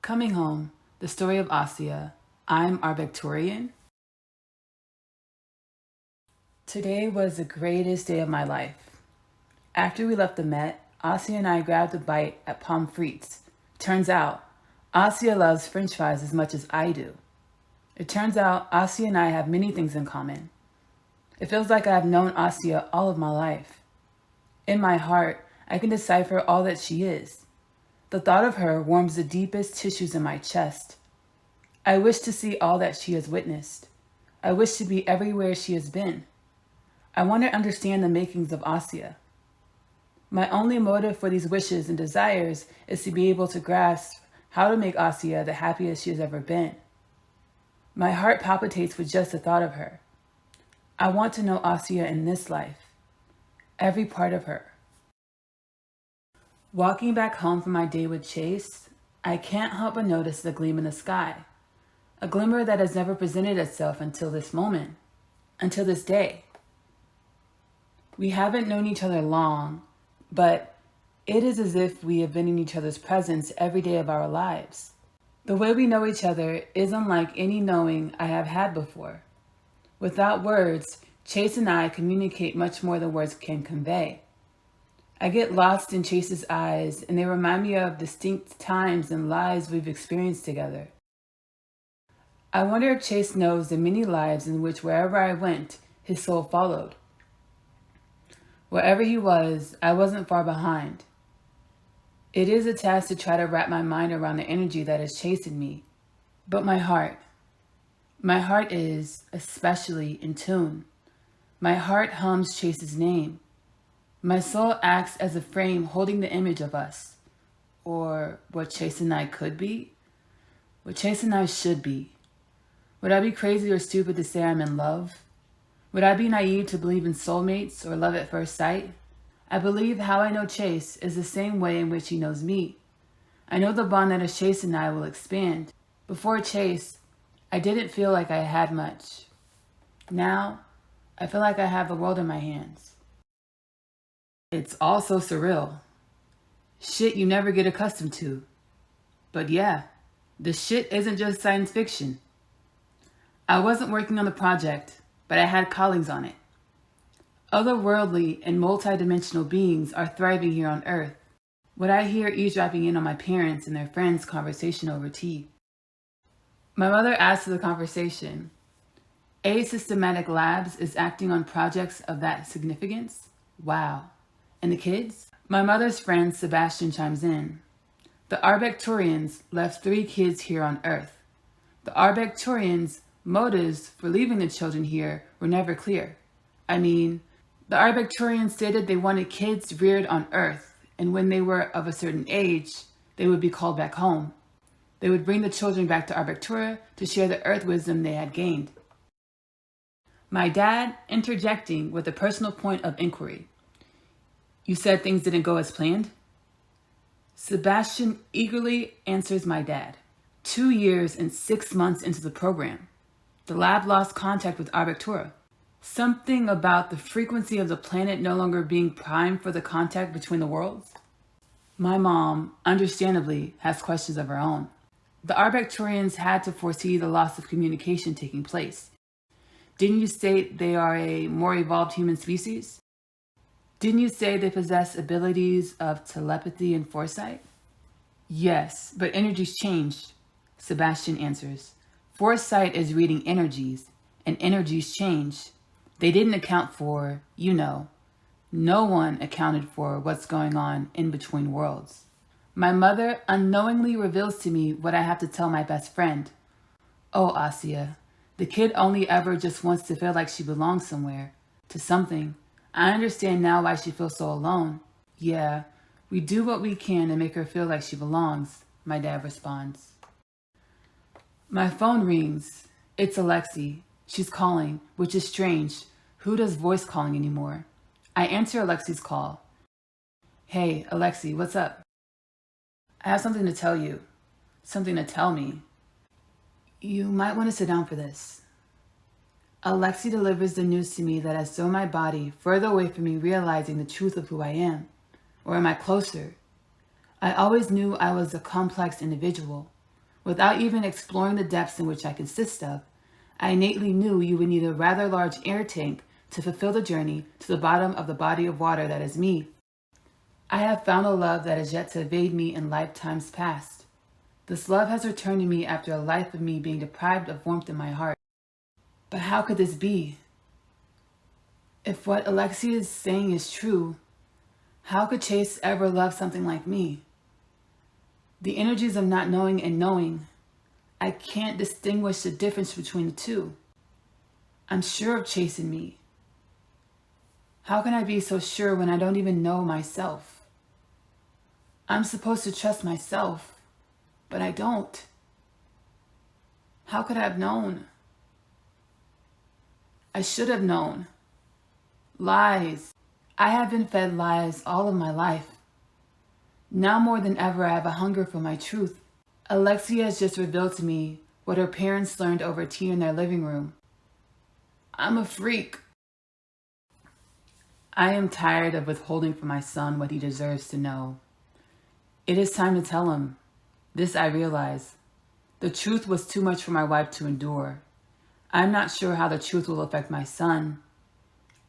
Coming Home, the story of Asiyah. I'm Arbecturian. Today was the greatest day of my life. After we left the Met, Asiyah and I grabbed a bite at Pommes Frites. Turns out, Asiyah loves French fries as much as I do. It turns out Asiyah and I have many things in common. It feels like I have known Asiyah all of my life. In my heart, I can decipher all that she is. The thought of her warms the deepest tissues in my chest. I wish to see all that she has witnessed. I wish to be everywhere she has been. I want to understand the makings of Asiyah. My only motive for these wishes and desires is to be able to grasp how to make Asiyah the happiest she has ever been. My heart palpitates with just the thought of her. I want to know Asiyah in this life, every part of her. Walking back home from my day with Chase, I can't help but notice the gleam in the sky. A glimmer that has never presented itself until this moment, until this day. We haven't known each other long, but it is as if we have been in each other's presence every day of our lives. The way we know each other is unlike any knowing I have had before. Without words, Chase and I communicate much more than words can convey. I get lost in Chase's eyes, and they remind me of distinct times and lives we've experienced together. I wonder if Chase knows the many lives in which wherever I went, his soul followed. Wherever he was, I wasn't far behind. It is a task to try to wrap my mind around the energy that is chasing me. But my heart is especially in tune. My heart hums Chase's name. My soul acts as a frame holding the image of us, or what Chase and I could be, what Chase and I should be. Would I be crazy or stupid to say I'm in love? Would I be naive to believe in soulmates or love at first sight? I believe how I know Chase is the same way in which he knows me. I know the bond that is Chase and I will expand. Before Chase, I didn't feel like I had much. Now, I feel like I have the world in my hands. It's all so surreal. Shit you never get accustomed to. But yeah, the shit isn't just science fiction. I wasn't working on the project, but I had colleagues on it. Otherworldly and multidimensional beings are thriving here on Earth. Would I hear eavesdropping in on my parents and their friends' conversation over tea? My mother asked to the conversation, A Systematic Labs is acting on projects of that significance? Wow. And the kids? My mother's friend Sebastian chimes in. The Arbecturians left 3 kids here on Earth. The Arbecturians' motives for leaving the children here were never clear. I mean, the Arbecturians stated they wanted kids reared on Earth, and when they were of a certain age, they would be called back home. They would bring the children back to Arbectura to share the Earth wisdom they had gained. My dad interjecting with a personal point of inquiry. You said things didn't go as planned? Sebastian eagerly answers my dad. 2 years and 6 months into the program, the lab lost contact with Arbectura. Something about the frequency of the planet no longer being primed for the contact between the worlds? My mom, understandably, has questions of her own. The Arbecturians had to foresee the loss of communication taking place. Didn't you state they are a more evolved human species? Didn't you say they possess abilities of telepathy and foresight? Yes, but energies changed, Sebastian answers. Foresight is reading energies, and energies change. They didn't account for, no one accounted for what's going on in between worlds. My mother unknowingly reveals to me what I have to tell my best friend. Oh, Asiyah, the kid only ever just wants to feel like she belongs somewhere, to something. I understand now why she feels so alone. Yeah, we do what we can to make her feel like she belongs, my dad responds. My phone rings. It's Alexi. She's calling, which is strange. Who does voice calling anymore? I answer Alexi's call. Hey, Alexi, what's up? I have something to tell you. Something to tell me. You might want to sit down for this. Alexi delivers the news to me that has thrown my body further away from me realizing the truth of who I am. Or am I closer? I always knew I was a complex individual, Without even exploring the depths in which I consist of, I innately knew you would need a rather large air tank to fulfill the journey to the bottom of the body of water that is me. I have found a love that is yet to evade me in lifetimes past. This love has returned to me after a life of me being deprived of warmth in my heart. But how could this be? If what Asiyah is saying is true, how could Chase ever love something like me? The energies of not knowing and knowing, I can't distinguish the difference between the two. I'm sure of Chase and me. How can I be so sure when I don't even know myself? I'm supposed to trust myself, but I don't. How could I have known? I should have known. Lies. I have been fed lies all of my life. Now more than ever, I have a hunger for my truth. Asiyah has just revealed to me what her parents learned over tea in their living room. I'm a freak. I am tired of withholding from my son what he deserves to know. It is time to tell him. This I realize. The truth was too much for my wife to endure. I'm not sure how the truth will affect my son.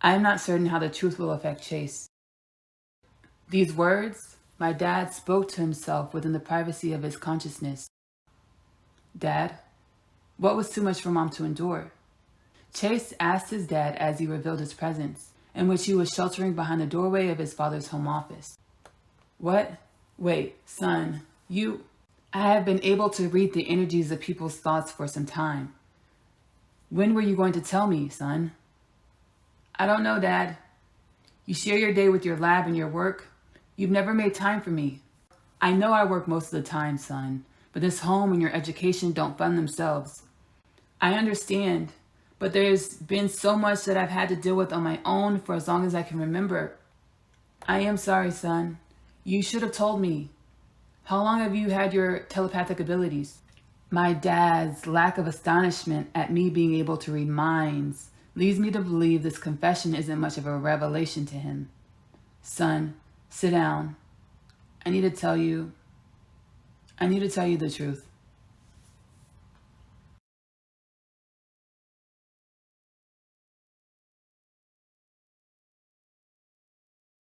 I'm not certain how the truth will affect Chase. These words, my dad spoke to himself within the privacy of his consciousness. Dad, what was too much for Mom to endure? Chase asked his dad as he revealed his presence, in which he was sheltering behind the doorway of his father's home office. What? Wait, son, you... I have been able to read the energies of people's thoughts for some time. When were you going to tell me, son? I don't know, Dad. You share your day with your lab and your work. You've never made time for me. I know I work most of the time, son, but this home and your education don't fund themselves. I understand, but there's been so much that I've had to deal with on my own for as long as I can remember. I am sorry, son. You should have told me. How long have you had your telepathic abilities? My dad's lack of astonishment at me being able to read minds leads me to believe this confession isn't much of a revelation to him. Son, sit down. I need to tell you the truth.